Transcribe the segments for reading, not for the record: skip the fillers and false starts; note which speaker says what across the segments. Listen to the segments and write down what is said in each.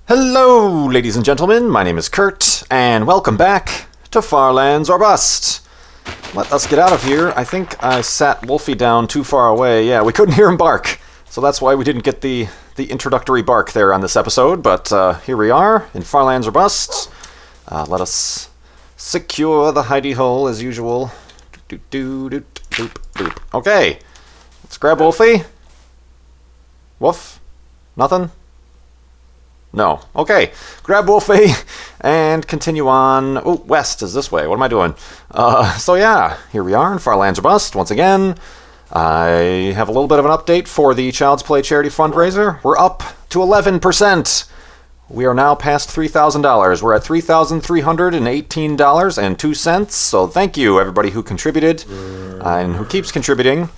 Speaker 1: Hello, ladies and gentlemen, my name is Kurt, and welcome back to Farlands or Bust. Let us get out of here. I think I sat Wolfie down too far away. Yeah, we couldn't hear him bark, so that's why we didn't get the introductory bark there on this episode, but here we are in Farlands or Bust. Let us secure the hidey hole as usual. Okay, let's grab Wolfie. Woof? Nothing? No. Okay. Grab Wolfie and continue on. Oh, west is this way. What am I doing? So yeah, here we are in Farlands or Bust once again. I have a little bit of an update for the Child's Play charity fundraiser. We're up to 11%. We are now past $3,000. We're at $3,318.02. So thank you, everybody who contributed and who keeps contributing.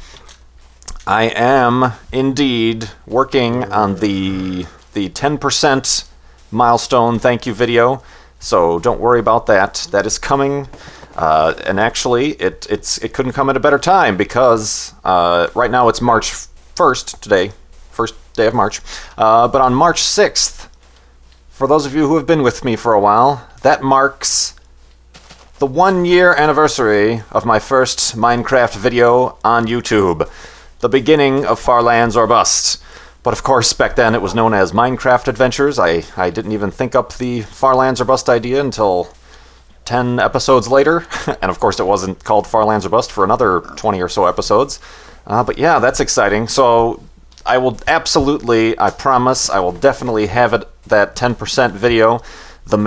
Speaker 1: I am indeed working on the 10% milestone thank you video, so don't worry about that. That is coming, and actually, it couldn't come at a better time because right now it's March 1st today, first day of March. But on March 6th, for those of you who have been with me for a while, that marks the 1-year anniversary of my first Minecraft video on YouTube, the beginning of Farlands or Bust. But of course, back then it was known as Minecraft Adventures. I didn't even think up the Farlands or Bust idea until 10 episodes later. And of course it wasn't called Farlands or Bust for another 20 or so episodes. But yeah, that's exciting. So I will absolutely, I promise, I will definitely have it, that 10% video, the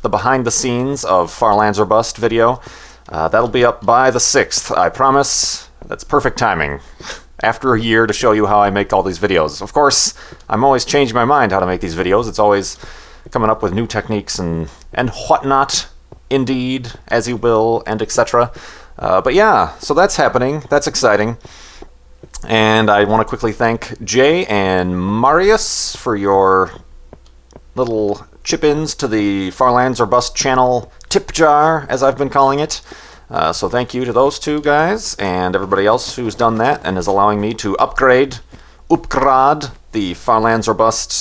Speaker 1: behind the scenes of Farlands or Bust video. That'll be up by the 6th, I promise. That's perfect timing. After a year to show you how I make all these videos. Of course, I'm always changing my mind how to make these videos. It's always coming up with new techniques and whatnot, indeed, as you will, and etc. But yeah, so that's happening. That's exciting. And I want to quickly thank Jay and Marius for your little chip-ins to the Farlands or Bust channel tip jar, as I've been calling it. So thank you to those two guys and everybody else who's done that and is allowing me to upgrade the Farlands or Bust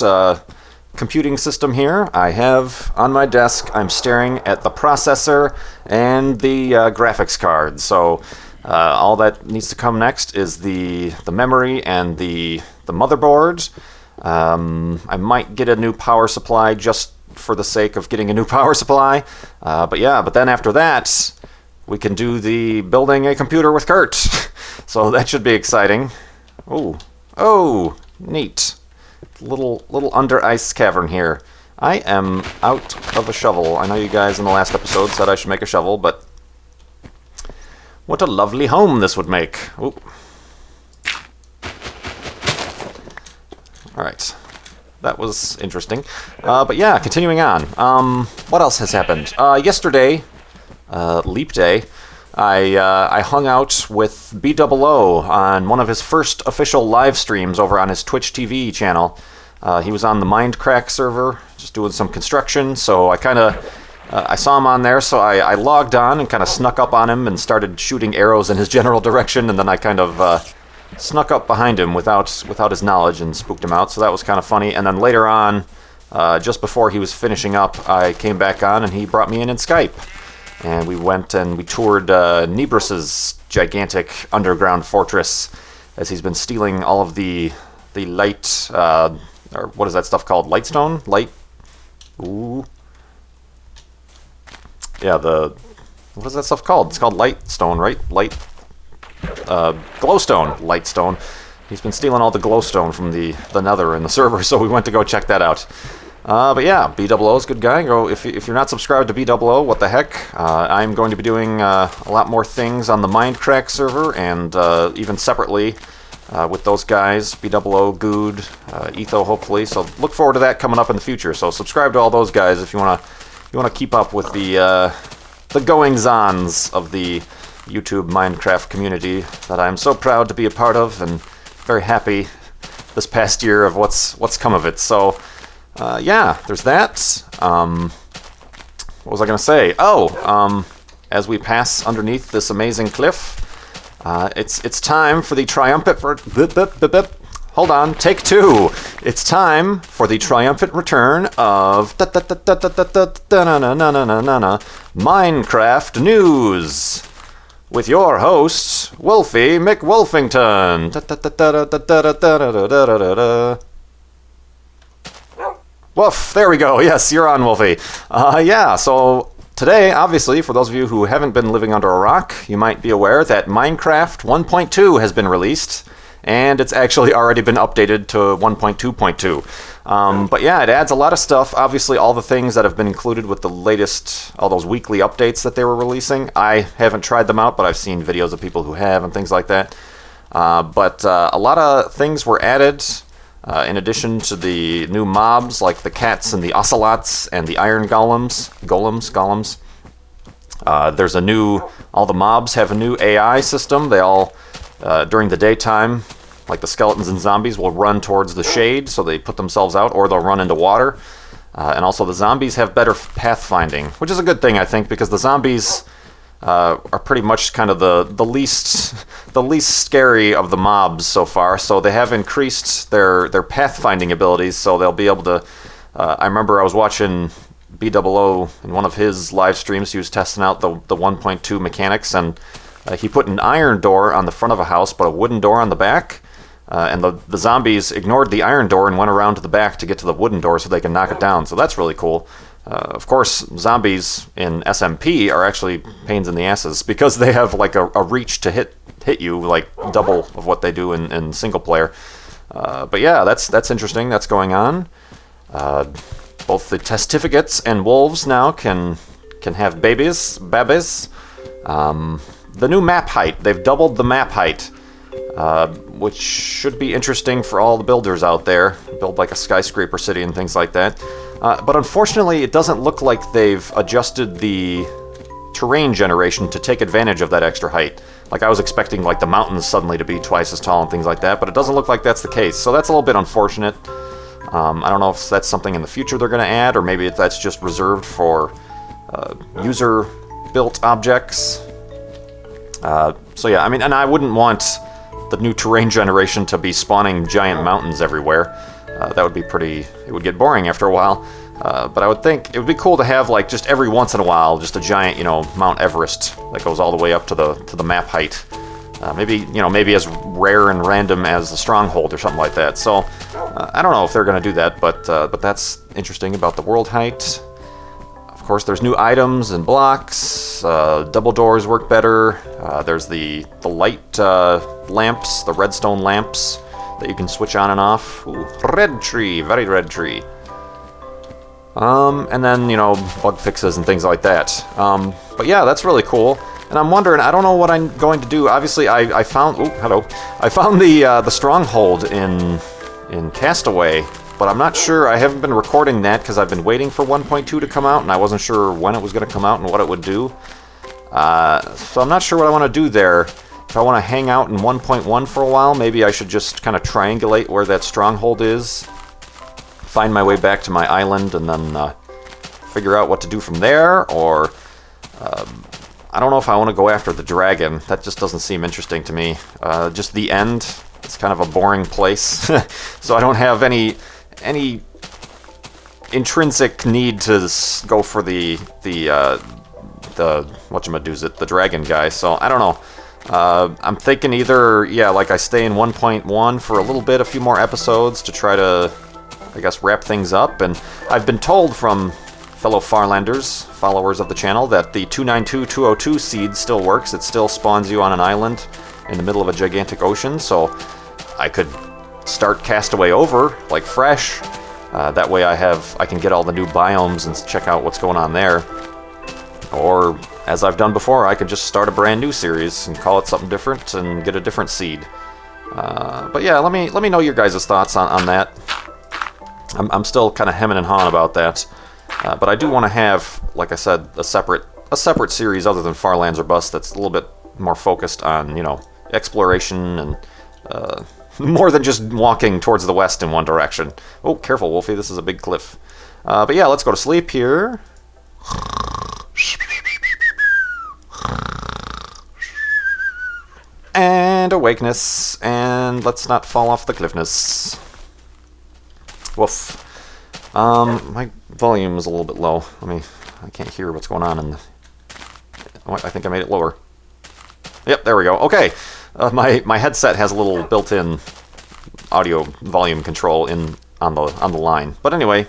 Speaker 1: computing system here. I have on my desk, I'm staring at the processor and the graphics card. So all that needs to come next is the memory and the motherboard. I might get a new power supply just for the sake of getting a new power supply. But then after that, we can do the building a computer with Kurt. So that should be exciting. Oh, neat. Little under ice cavern here. I am out of a shovel. I know you guys in the last episode said I should make a shovel, but what a lovely home this would make. Ooh. Alright. That was interesting. But yeah, continuing on. What else has happened? Yesterday, Leap Day, I hung out with BOO on one of his first official live streams over on his Twitch TV channel. He was on the Mindcrack server, just doing some construction, so I saw him on there, so I logged on and kind of snuck up on him and started shooting arrows in his general direction, and then I kind of snuck up behind him without his knowledge and spooked him out, so that was kind of funny. And then later on, just before he was finishing up, I came back on and he brought me in Skype. And we went and we toured Nebrus's gigantic underground fortress, as he's been stealing all of the light, or what is that stuff called? Lightstone? Ooh. Yeah, what is that stuff called? It's called lightstone, right? Glowstone. Lightstone. He's been stealing all the glowstone from the nether in the server, so we went to go check that out. But yeah, BOO is a good guy. Go if you're not subscribed to BOO, what the heck? I'm going to be doing a lot more things on the Mindcrack server and even separately with those guys, BOO, Good, Etho, hopefully. So look forward to that coming up in the future. So subscribe to all those guys if you wanna keep up with the goings-ons of the YouTube Minecraft community that I'm so proud to be a part of and very happy this past year of what's come of it. So. Yeah, there's that. What was I going to say? As we pass underneath this amazing cliff, it's time for the triumphant... Hold on, take two. It's time for the triumphant return of Minecraft News with your host, Wolfie McWolfington. Woof, there we go. Yes, you're on, Wolfie. So today, obviously, for those of you who haven't been living under a rock, you might be aware that Minecraft 1.2 has been released. And it's actually already been updated to 1.2.2. But yeah, it adds a lot of stuff. Obviously, all the things that have been included with the latest, all those weekly updates that they were releasing. I haven't tried them out, but I've seen videos of people who have and things like that. But a lot of things were added in addition to the new mobs, like the cats and the ocelots and the iron golems. There's all the mobs have a new AI system. They all... during the daytime, like the skeletons and zombies will run towards the shade, so they put themselves out, or they'll run into water. And also the zombies have better pathfinding, which is a good thing, I think, because the zombies are pretty much kind of the least scary of the mobs so far. So they have increased their pathfinding abilities, so they'll be able to... I remember I was watching BOO in one of his live streams. He was testing out the 1.2 mechanics, and he put an iron door on the front of a house, but a wooden door on the back. And the zombies ignored the iron door and went around to the back to get to the wooden door so they can knock it down. So that's really cool. Of course, zombies in SMP are actually pains in the asses because they have like a reach to hit you, like double of what they do in single player. But yeah, that's interesting. That's going on. Both the testificates and wolves now can have babies. The new map height. They've doubled the map height, which should be interesting for all the builders out there. Build like a skyscraper city and things like that. But unfortunately, it doesn't look like they've adjusted the terrain generation to take advantage of that extra height. Like I was expecting like the mountains suddenly to be twice as tall and things like that, but it doesn't look like that's the case. So that's a little bit unfortunate. I don't know if that's something in the future they're going to add, or maybe if that's just reserved for user-built objects. So yeah, I mean, and I wouldn't want the new terrain generation to be spawning giant mountains everywhere. That would be it would get boring after a while. But I would think it would be cool to have like just every once in a while, just a giant, Mount Everest that goes all the way up to the map height. Maybe as rare and random as the Stronghold or something like that. So I don't know if they're going to do that, but that's interesting about the world height. Of course, there's new items and blocks. Double doors work better. There's the light lamps, the redstone lamps that you can switch on and off. Ooh, red tree, very red tree. And then, bug fixes and things like that. But yeah, that's really cool. And I'm wondering, I don't know what I'm going to do. Obviously, I found... Oh, hello. I found the Stronghold in Castaway. But I'm not sure, I haven't been recording that because I've been waiting for 1.2 to come out, and I wasn't sure when it was going to come out and what it would do. So I'm not sure what I want to do there. If I want to hang out in 1.1 for a while, maybe I should just kind of triangulate where that stronghold is, find my way back to my island, and then figure out what to do from there, or... I don't know if I want to go after the dragon. That just doesn't seem interesting to me. Just the end. It's kind of a boring place. So I don't have any intrinsic need to go for the whatchamadoozit, the dragon guy. So I don't know. I'm thinking either, like I stay in 1.1 for a little bit, a few more episodes to try to, I guess, wrap things up. And I've been told from fellow Farlanders, followers of the channel, that the 292202 seed still works. It still spawns you on an island in the middle of a gigantic ocean, so I could start Castaway over, like fresh. That way I can get all the new biomes and check out what's going on there. Or, as I've done before, I could just start a brand new series and call it something different and get a different seed. But yeah, let me know your guys' thoughts on that. I'm still kind of hemming and hawing about that. But I do want to have, like I said, a separate series other than Farlands or Bust that's a little bit more focused on, exploration and more than just walking towards the west in one direction. Oh, careful, Wolfie, this is a big cliff. But yeah, let's go to sleep here. And awakeness, and let's not fall off the cliffness. Woof. My volume is a little bit low. I can't hear what's going on in the... Oh, I think I made it lower. Yep, there we go. Okay. My headset has a little built-in audio volume control on the line. But anyway,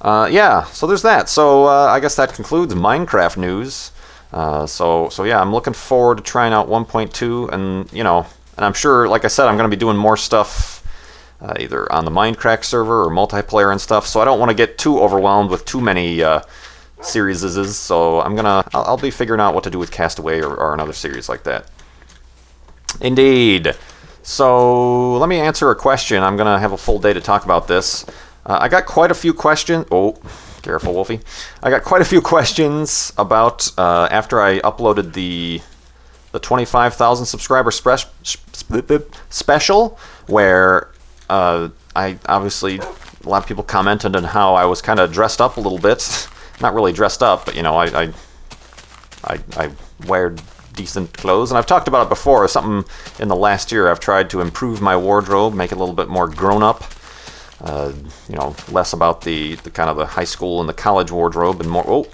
Speaker 1: yeah, so there's that. So I guess that concludes Minecraft news. So yeah, I'm looking forward to trying out 1.2, and and I'm sure, like I said, I'm going to be doing more stuff either on the Minecraft server or multiplayer and stuff. So I don't want to get too overwhelmed with too many series. So I'll be figuring out what to do with Castaway or another series like that. Indeed. So let me answer a question. I'm going to have a full day to talk about this. I got quite a few questions. Oh, careful, Wolfie. I got quite a few questions about after I uploaded the 25,000 subscriber special, where I obviously, a lot of people commented on how I was kind of dressed up a little bit. Not really dressed up, but I wear decent clothes, and I've talked about it before. Something in the last year I've tried to improve my wardrobe, make it a little bit more grown up. Less about the kind of the high school and the college wardrobe, and more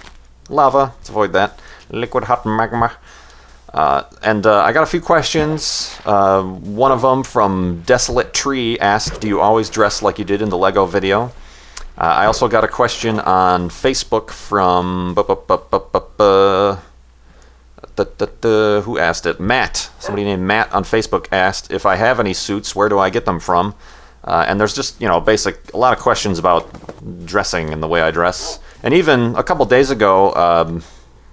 Speaker 1: lava. Let's avoid that. Liquid hot magma. And I got a few questions. One of them from Desolate Tree asked, "Do you always dress like you did in the Lego video?" I also got a question on Facebook from who asked it? Matt. Somebody named Matt on Facebook asked, "If I have any suits, where do I get them from?" And there's just, a lot of questions about dressing and the way I dress. And even a couple days ago,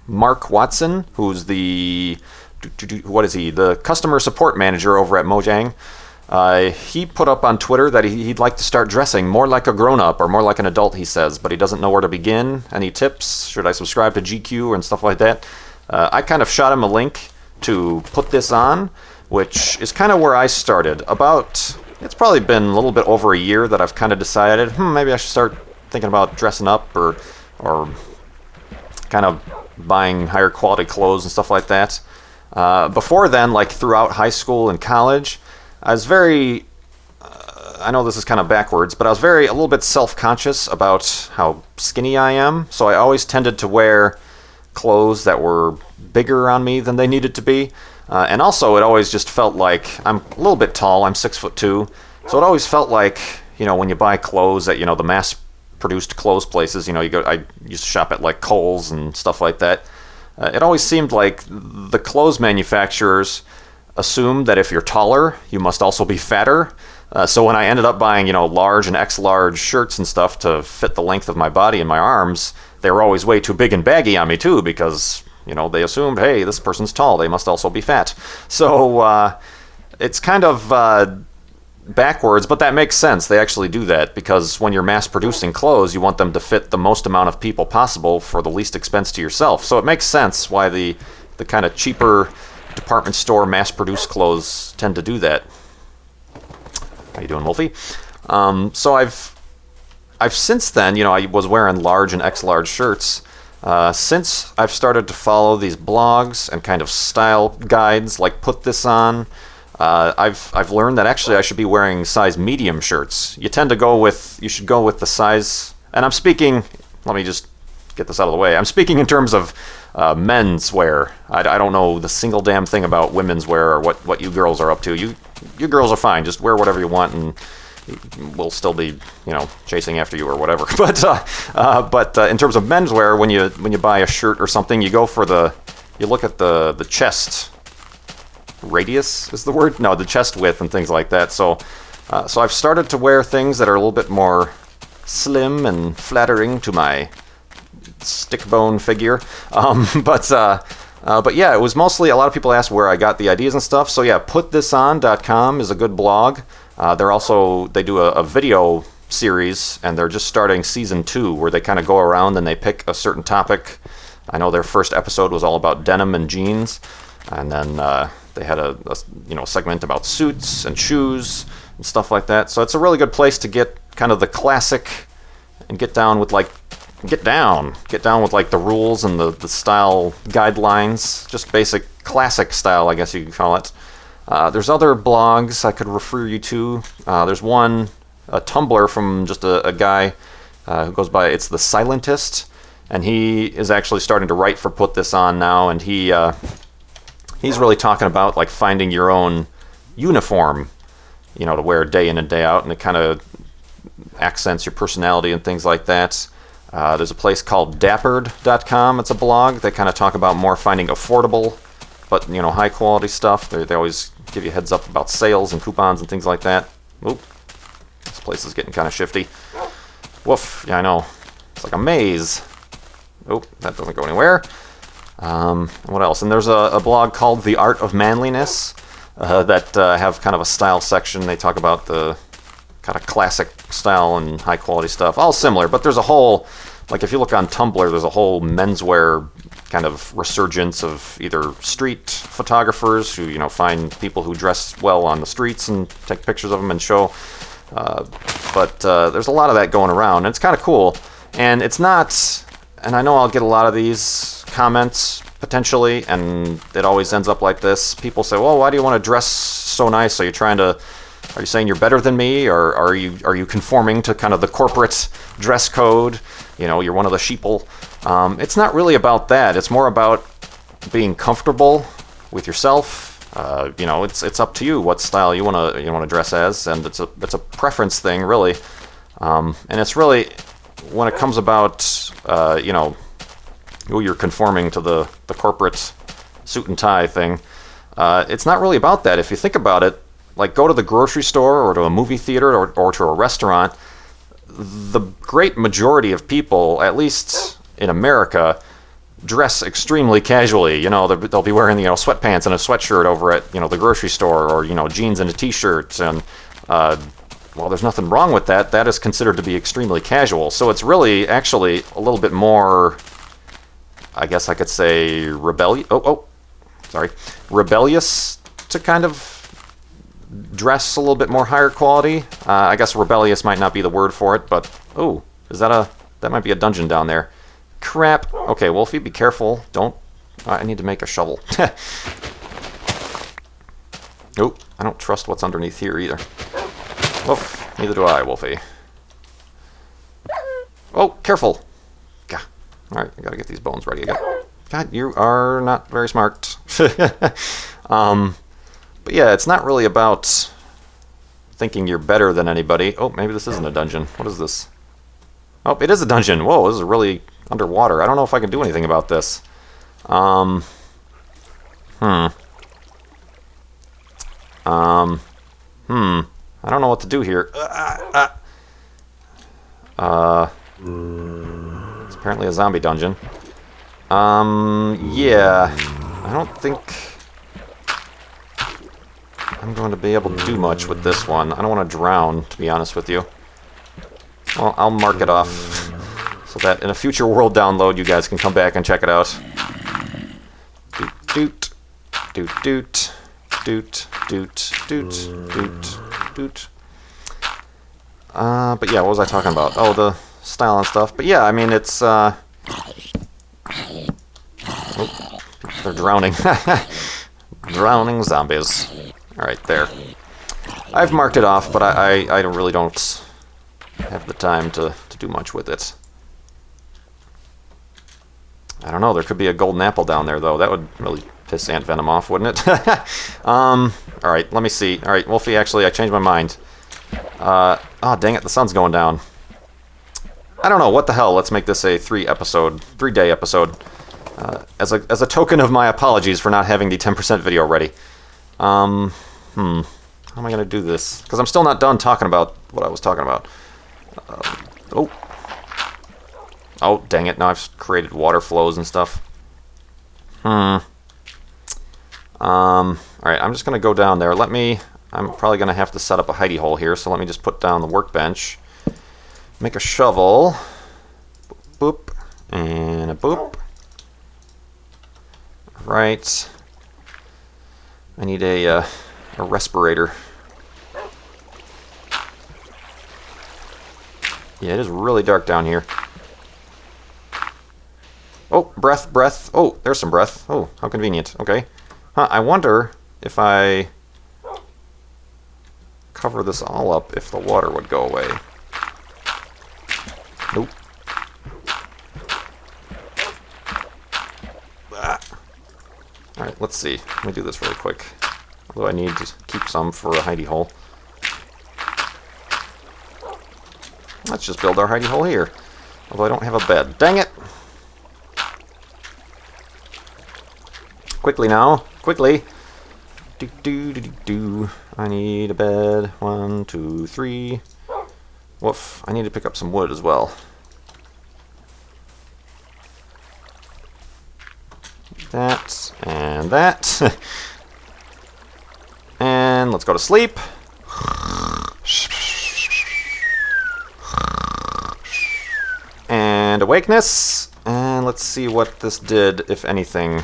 Speaker 1: Mark Watson, who's the customer support manager over at Mojang, he put up on Twitter that he'd like to start dressing more like a grown-up or more like an adult, he says, but he doesn't know where to begin. Any tips? Should I subscribe to GQ and stuff like that? I kind of shot him a link to put this on, which is kind of where I started. It's probably been a little bit over a year that I've kind of decided, maybe I should start thinking about dressing up or kind of buying higher quality clothes and stuff like that. Before then, like throughout high school and college, I was very, I know this is kind of backwards, but I was a little bit self-conscious about how skinny I am. So I always tended to wear clothes that were bigger on me than they needed to be. And also, it always just felt like, I'm a little bit tall, I'm 6'2", so it always felt like, when you buy clothes at, the mass-produced clothes places, I used to shop at like Kohl's and stuff like that. It always seemed like the clothes manufacturers assumed that if you're taller, you must also be fatter. So when I ended up buying, large and X-large shirts and stuff to fit the length of my body and my arms, they were always way too big and baggy on me too, because they assumed, hey, this person's tall, they must also be fat. So it's kind of backwards, but that makes sense. They actually do that, because when you're mass-producing clothes, you want them to fit the most amount of people possible for the least expense to yourself. So it makes sense why the kind of cheaper department store mass-produced clothes tend to do that. How you doing, Wolfie? So I've since then, I was wearing large and X-large shirts. Since I've started to follow these blogs and kind of style guides like Put This On, I've learned that actually I should be wearing size medium shirts. You should go with the size, and I'm speaking, let me just get this out of the way, I'm speaking in terms of men's wear. I don't know the single damn thing about women's wear or what you girls are up to. You girls are fine, just wear whatever you want, and we'll still be, chasing after you or whatever. But in terms of menswear, when you buy a shirt or something, you look at the chest radius is the word? No, the chest width and things like that. So I've started to wear things that are a little bit more slim and flattering to my stick bone figure. But yeah, it was mostly, a lot of people asked where I got the ideas and stuff. So yeah, putthison.com is a good blog. They do a video series, and they're just starting season 2, where they kind of go around and they pick a certain topic. I know their first episode was all about denim and jeans, and then they had a segment about suits and shoes and stuff like that. So it's a really good place to get kind of the classic and get down with like the rules and the style guidelines, just basic classic style, I guess you could call it. There's other blogs I could refer you to. There's one Tumblr from just a guy who goes by, it's the Silentist, and he is actually starting to write for Put This On now, and he's really talking about like finding your own uniform, you know, to wear day in and day out, and it kind of accents your personality and things like that. There's a place called dappered.com. It's a blog. They kind of talk about more finding affordable, but, you know, high quality stuff. They always give you a heads up about sales and coupons and things like that. Oop. This place is getting kind of shifty. Woof. Yeah, I know. It's like a maze. Oh, that doesn't go anywhere. What else? And there's a blog called The Art of Manliness that have kind of a style section. They talk about the kind of classic style and high quality stuff. All similar, but there's a whole, like if you look on Tumblr, there's a whole menswear kind of resurgence of either street photographers who, you know, find people who dress well on the streets and take pictures of them and show. But there's a lot of that going around, and it's kind of cool. And it's not, and I know I'll get a lot of these comments potentially, and it always ends up like this. People say, well, why do you want to dress so nice? Are you saying you're better than me, or are you conforming to kind of the corporate dress code? You know, you're one of the sheeple. It's not really about that. It's more about being comfortable with yourself. You know, it's up to you what style you wanna dress as, and it's a preference thing, really. And it's really when it comes about you know, you're conforming to the corporate suit and tie thing. It's not really about that. If you think about it, like go to the grocery store or to a movie theater or to a restaurant, the great majority of people, at least in America, dress extremely casually. You know, they'll be wearing, you know, sweatpants and a sweatshirt over at, you know, the grocery store, or, you know, jeans and a t-shirt. And well, there's nothing wrong with that. That is considered to be extremely casual. So it's really actually a little bit more, I guess I could say, rebellious to kind of dress a little bit more higher quality. I guess rebellious might not be the word for it, but oh, that might be a dungeon down there. Crap. Okay, well, if you be careful, don't. I need to make a shovel. Nope, I don't trust what's underneath here either. Woof, neither do I, Wolfie. Oh, careful. Gah. All right, I gotta get these bones ready again. God, you are not very smart. But yeah, it's not really about thinking you're better than anybody. Oh, maybe this isn't a dungeon. What is this? Oh, it is a dungeon. Whoa, this is really underwater. I don't know if I can do anything about this. I don't know what to do here. It's apparently a zombie dungeon. Yeah, I don't think I'm going to be able to do much with this one. I don't want to drown, to be honest with you. Well, I'll mark it off so that in a future world download you guys can come back and check it out. Doot, doot, doot, doot, doot, doot, doot, doot. But yeah, what was I talking about? Oh, the style and stuff. But yeah, I mean, it's, oh, they're drowning. Drowning zombies. Alright, there. I've marked it off, but I really don't have the time to do much with it. I don't know, there could be a golden apple down there, though. That would really piss Ant Venom off, wouldn't it? Alright, let me see. Alright, Wolfie, actually, I changed my mind. Oh, dang it, the sun's going down. I don't know, what the hell, let's make this a 3-day episode. As a token of my apologies for not having the 10% video ready. How am I going to do this? Because I'm still not done talking about what I was talking about. Oh, dang it. Now I've created water flows and stuff. Alright, I'm just going to go down there. I'm probably going to have to set up a hidey hole here, so let me just put down the workbench. Make a shovel. Boop. And a boop. Right. I need a respirator. Yeah, it is really dark down here. Oh, breath. Oh, there's some breath. Oh, how convenient. Okay. Huh, I wonder if I cover this all up if the water would go away. Nope. Alright, let's see. Let me do this really quick. Although I need to keep some for a hidey hole. Let's just build our hidey hole here. Although I don't have a bed. Dang it! Quickly now. Quickly! Do. I need a bed. 1, 2, 3. Woof. I need to pick up some wood as well. That. And that. And let's go to sleep. And awakeness. And let's see what this did, if anything.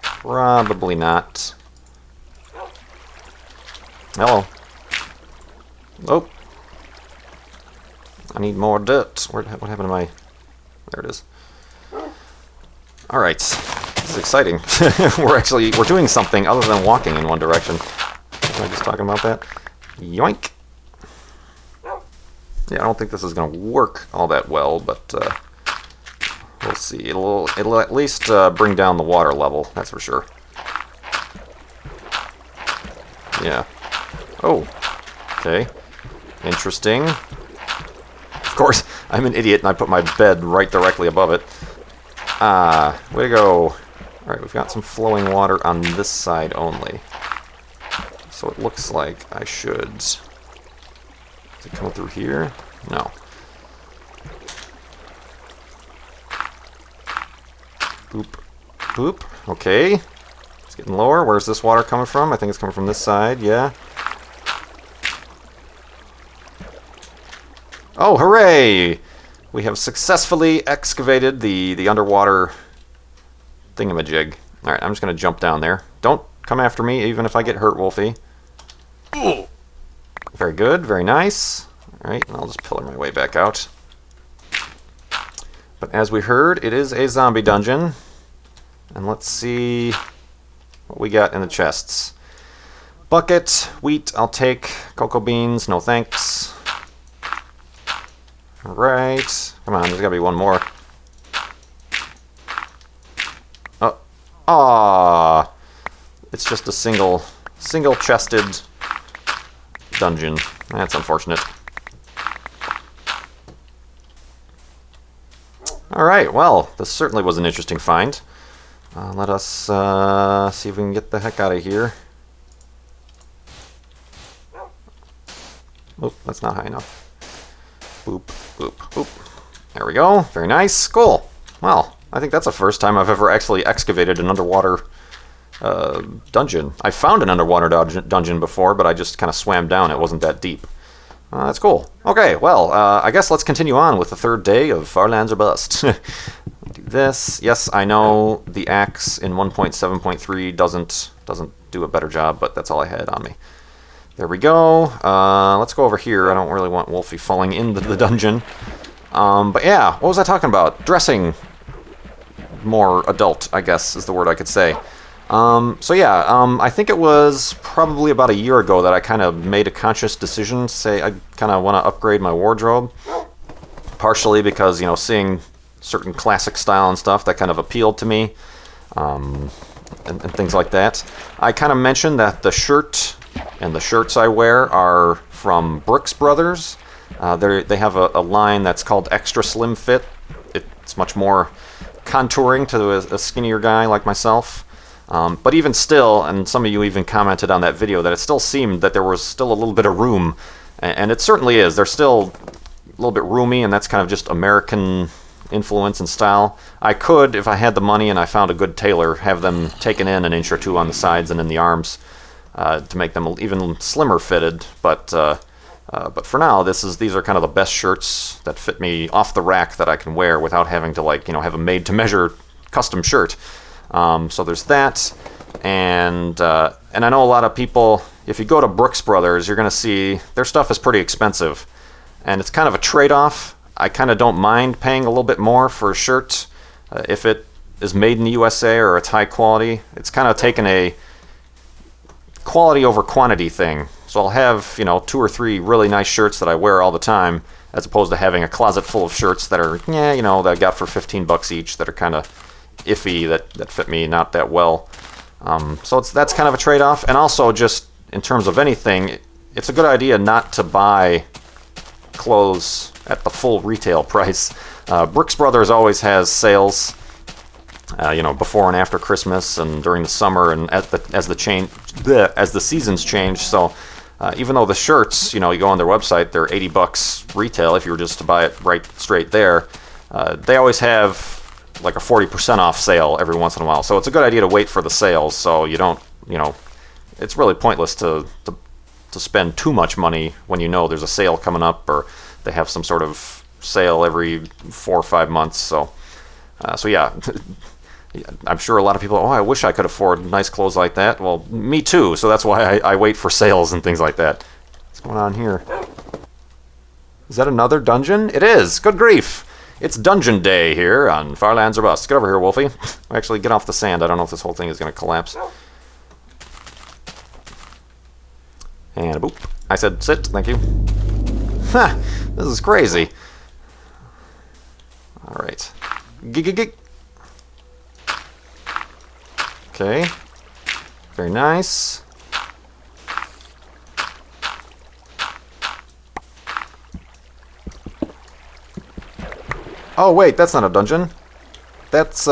Speaker 1: Probably not. Hello. Oh. I need more dirt. What happened to my... There it is. Alright. This is exciting. We're doing something other than walking in one direction. Was I just talking about that? Yoink! Yeah, I don't think this is going to work all that well, but we'll see. It'll at least bring down the water level, that's for sure. Yeah. Oh. Okay. Interesting. Of course, I'm an idiot and I put my bed right directly above it. Way to go. Alright, we've got some flowing water on this side only. So it looks like I should... Is it coming through here? No. Boop. Boop. Okay. It's getting lower. Where's this water coming from? I think it's coming from this side. Yeah. Oh, hooray! We have successfully excavated the underwater thingamajig. Alright, I'm just going to jump down there. Don't come after me, even if I get hurt, Wolfie. Ooh. Very good. Very nice. Alright, I'll just pillar my way back out. But as we heard, it is a zombie dungeon. And let's see what we got in the chests. Bucket, wheat, I'll take. Cocoa beans, no thanks. Alright. Come on, there's gotta be one more. Oh. Aww. It's just a single-chested dungeon. That's unfortunate. Alright, well, this certainly was an interesting find. Let us see if we can get the heck out of here. Oop, that's not high enough. Boop, boop, boop. There we go. Very nice. Cool. Well, I think that's the first time I've ever actually excavated an underwater dungeon. I found an underwater dungeon before, but I just kind of swam down. It wasn't that deep. That's cool. Okay, well, I guess let's continue on with the third day of Our Lands Are Bust. Do this. Yes, I know the axe in 1.7.3 doesn't do a better job, but that's all I had on me. There we go. Let's go over here. I don't really want Wolfie falling into the dungeon. But yeah, what was I talking about? Dressing more adult, I guess, is the word I could say. So yeah, I think it was probably about a year ago that I kind of made a conscious decision to say I kind of want to upgrade my wardrobe. Partially because, you know, seeing certain classic style and stuff that kind of appealed to me, and things like that. I kind of mentioned that the shirt and the shirts I wear are from Brooks Brothers. They have a line that's called Extra Slim Fit. It's much more contouring to a skinnier guy like myself. But even still, and some of you even commented on that video, that it still seemed that there was still a little bit of room. And it certainly is. They're still a little bit roomy, and that's kind of just American influence and style. I could, if I had the money and I found a good tailor, have them taken in an inch or two on the sides and in the arms to make them even slimmer fitted. But for now, these are kind of the best shirts that fit me off the rack that I can wear without having to, like, you know, have a made-to-measure custom shirt. So there's that, and I know a lot of people, if you go to Brooks Brothers, you're going to see their stuff is pretty expensive, and it's kind of a trade-off. I kind of don't mind paying a little bit more for a shirt if it is made in the USA or it's high quality. It's kind of taken a quality over quantity thing, So I'll have, 2 or 3 really nice shirts that I wear all the time, as opposed to having a closet full of shirts that are, that I got for $15 each that are kind of iffy, that fit me not that well. So that's kind of a trade-off. And also, just in terms of anything, it's a good idea not to buy clothes at the full retail price. Brooks Brothers always has sales, before and after Christmas and during the summer and as the seasons change. So even though the shirts, you go on their website, they're $80 retail if you were just to buy it right straight there. They always have like a 40% off sale every once in a while. So it's a good idea to wait for the sales so you don't, it's really pointless to spend too much money when there's a sale coming up or they have some sort of sale every 4 or 5 months. So yeah, I'm sure a lot of people, I wish I could afford nice clothes like that. Well, me too. So that's why I wait for sales and things like that. What's going on here? Is that another dungeon? It is. Good grief. It's dungeon day here on Farlands or Bust. Get over here, Wolfie. Actually, get off the sand. I don't know if this whole thing is going to collapse. And a boop. I said sit. Thank you. Ha! This is crazy. All right. Gig. Okay. Very nice. Oh wait, that's not a dungeon. That's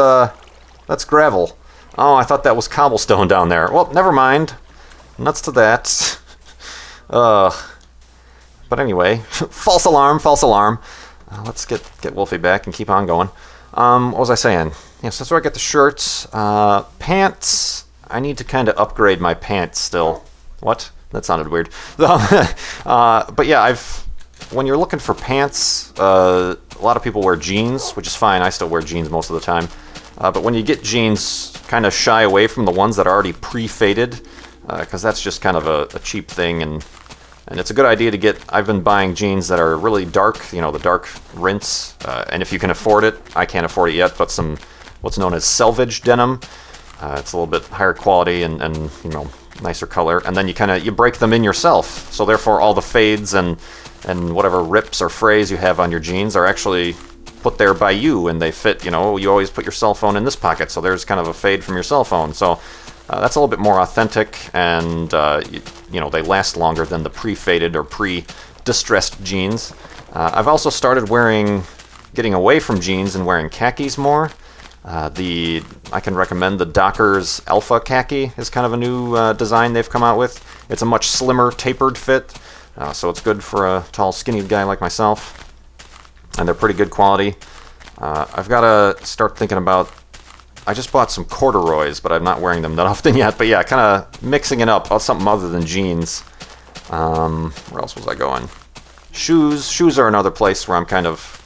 Speaker 1: gravel. Oh, I thought that was cobblestone down there. Well, never mind. Nuts to that. But anyway, false alarm. Let's get Wolfie back and keep on going. What was I saying? Yes, that's where I get the shirts. Pants. I need to kind of upgrade my pants still. What? That sounded weird. But yeah, when you're looking for pants, a lot of people wear jeans, which is fine. I still wear jeans most of the time. But when you get jeans, kind of shy away from the ones that are already pre-faded, because that's just kind of a cheap thing, and it's a good idea to get. I've been buying jeans that are really dark, the dark rinse, and if you can afford it, I can't afford it yet, but some what's known as selvage denim. It's a little bit higher quality and nicer color, and then you break them in yourself. So therefore, all the fades and whatever rips or frays you have on your jeans are actually put there by you, and they fit. You always put your cell phone in this pocket, so there's kind of a fade from your cell phone. So that's a little bit more authentic, and they last longer than the pre-faded or pre-distressed jeans. I've also started getting away from jeans and wearing khakis more. I can recommend the Dockers Alpha khaki is kind of a new design they've come out with. It's a much slimmer, tapered fit, so it's good for a tall, skinny guy like myself. And they're pretty good quality. I've got to start thinking about. I just bought some corduroys, but I'm not wearing them that often yet. But yeah, kind of mixing it up, something other than jeans. Where else was I going? Shoes. Shoes are another place where I'm kind of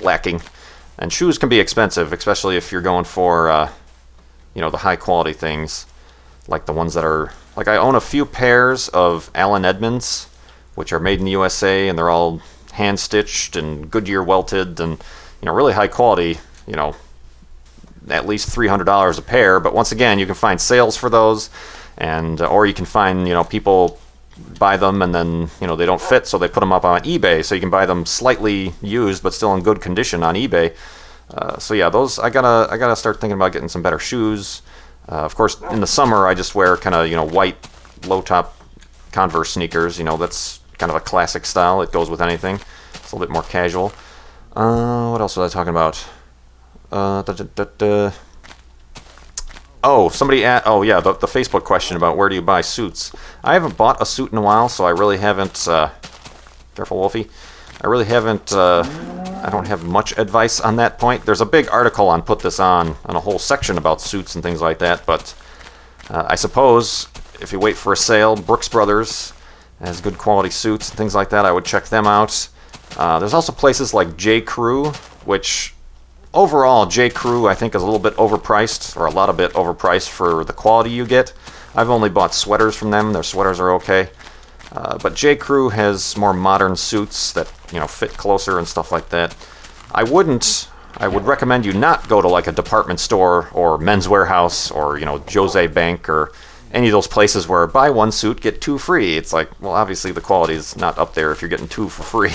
Speaker 1: lacking. And shoes can be expensive, especially if you're going for, the high quality things, like the ones that are. Like I own a few pairs of Allen Edmonds, which are made in the USA, and they're all hand stitched and Goodyear welted, and really high quality. At least $300 a pair. But once again, you can find sales for those, and or you can find people buy them and then they don't fit, so they put them up on eBay. So you can buy them slightly used but still in good condition on eBay. So yeah, those I gotta start thinking about getting some better shoes. Of course, in the summer I just wear kind of white low top Converse sneakers. That's kind of a classic style. It goes with anything. It's a little bit more casual. What else was I talking about? Oh, somebody the Facebook question about where do you buy suits. I haven't bought a suit in a while, so I really haven't. Careful, Wolfie. I really haven't. I don't have much advice on that point. There's a big article on Put This On a whole section about suits and things like that. But I suppose if you wait for a sale, Brooks Brothers has good quality suits and things like that. I would check them out. There's also places like J. Crew, which. Overall, J. Crew, I think, is a little bit overpriced, or a lot of bit overpriced for the quality you get. I've only bought sweaters from them. Their sweaters are okay. But J. Crew has more modern suits that, fit closer and stuff like that. I would recommend you not go to like a department store or Men's Warehouse or, Jose Bank or any of those places where buy one suit, get two free. It's like, well, obviously the quality is not up there if you're getting two for free.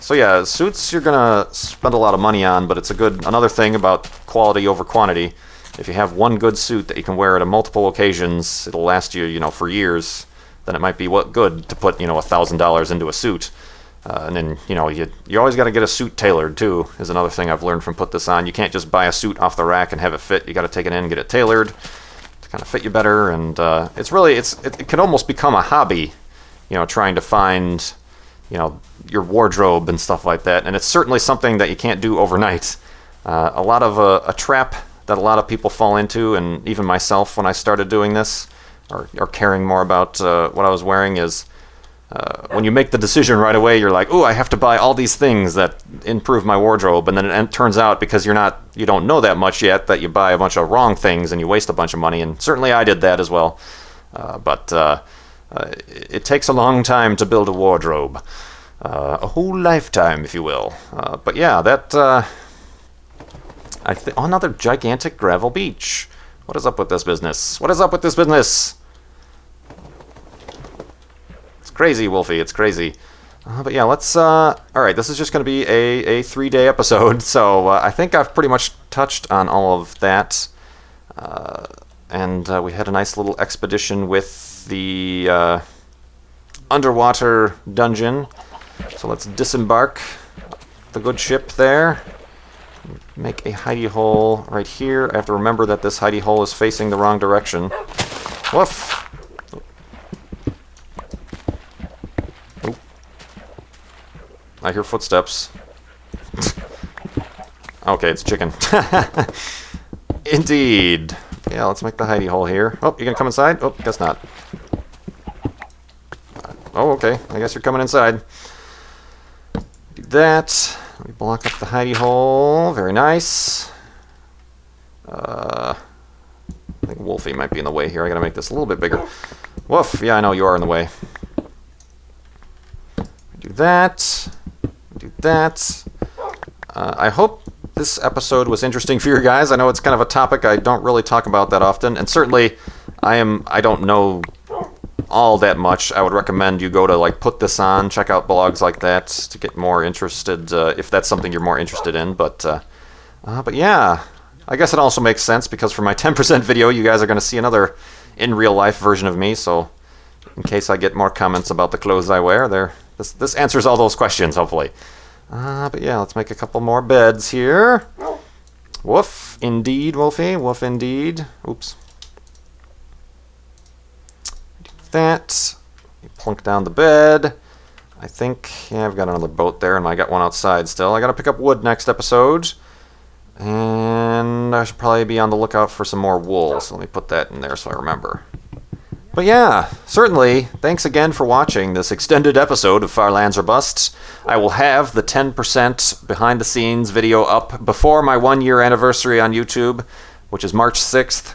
Speaker 1: So yeah, suits you're gonna spend a lot of money on, but it's another thing about quality over quantity. If you have one good suit that you can wear at multiple occasions, it'll last you, for years. Then it might be good to put, $1,000 into a suit. And then, you always got to get a suit tailored, too, is another thing I've learned from Put This On. You can't just buy a suit off the rack and have it fit. You got to take it in and get it tailored to kind of fit you better. And it can almost become a hobby, trying to find, your wardrobe and stuff like that. And it's certainly something that you can't do overnight. A lot of a trap that a lot of people fall into, and even myself when I started doing this, or caring more about what I was wearing, is when you make the decision right away, you're like, "Ooh, I have to buy all these things that improve my wardrobe," and then it turns out, because you don't know that much yet, that you buy a bunch of wrong things and you waste a bunch of money. And certainly I did that as well. But it takes a long time to build a wardrobe, a whole lifetime, if you will. But yeah, that. Another gigantic gravel beach. What is up with this business? What is up with this business? It's crazy, Wolfie. It's crazy. But yeah, let's... Alright, this is just going to be a 3-day episode, so I think I've pretty much touched on all of that. And we had a nice little expedition with the underwater dungeon. So let's disembark the good ship there. Make a hidey hole right here. I have to remember that this hidey hole is facing the wrong direction. Woof! Oop. I hear footsteps. Okay, it's chicken. Indeed. Yeah, let's make the hidey hole here. Oh, you gonna come inside? Oh, guess not. Oh, okay. I guess you're coming inside. Do that. Let me block up the hidey hole. Very nice. I think Wolfie might be in the way here. I gotta make this a little bit bigger. Woof! Yeah, I know you are in the way. Do that. Do that. I hope this episode was interesting for you guys. I know it's kind of a topic I don't really talk about that often, and certainly I don't know all that much. I would recommend you go to Put This On, check out blogs like that to get more interested, if that's something you're more interested in. But yeah, I guess it also makes sense, because for my 10% video, you guys are going to see another in real life version of me. So in case I get more comments about the clothes I wear, this answers all those questions, hopefully. But yeah, let's make a couple more beds here. Woof, indeed, Wolfie. Woof, indeed. Oops. That. You plunk down the bed. I think, yeah, I've got another boat there, and I got one outside still. I gotta pick up wood next episode. And I should probably be on the lookout for some more wool, so let me put that in there so I remember. But yeah, certainly, thanks again for watching this extended episode of Far Lands or Busts. I will have the 10% behind-the-scenes video up before my 1-year anniversary on YouTube, which is March 6th.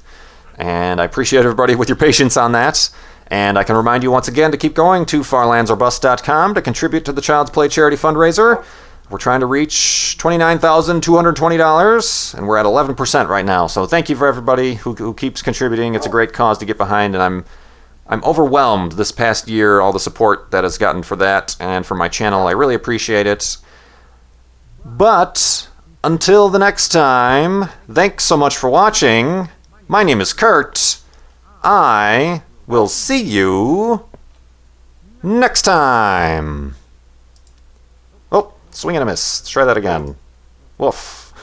Speaker 1: And I appreciate everybody with your patience on that. And I can remind you once again to keep going to farlandsorbust.com to contribute to the Child's Play charity fundraiser. We're trying to reach $29,220, and we're at 11% right now. So thank you for everybody who keeps contributing. It's a great cause to get behind, and I'm overwhelmed this past year, all the support that has gotten for that and for my channel. I really appreciate it. But until the next time, thanks so much for watching. My name is Kurt. I will see you next time. Oh, swing and a miss. Let's try that again. Woof.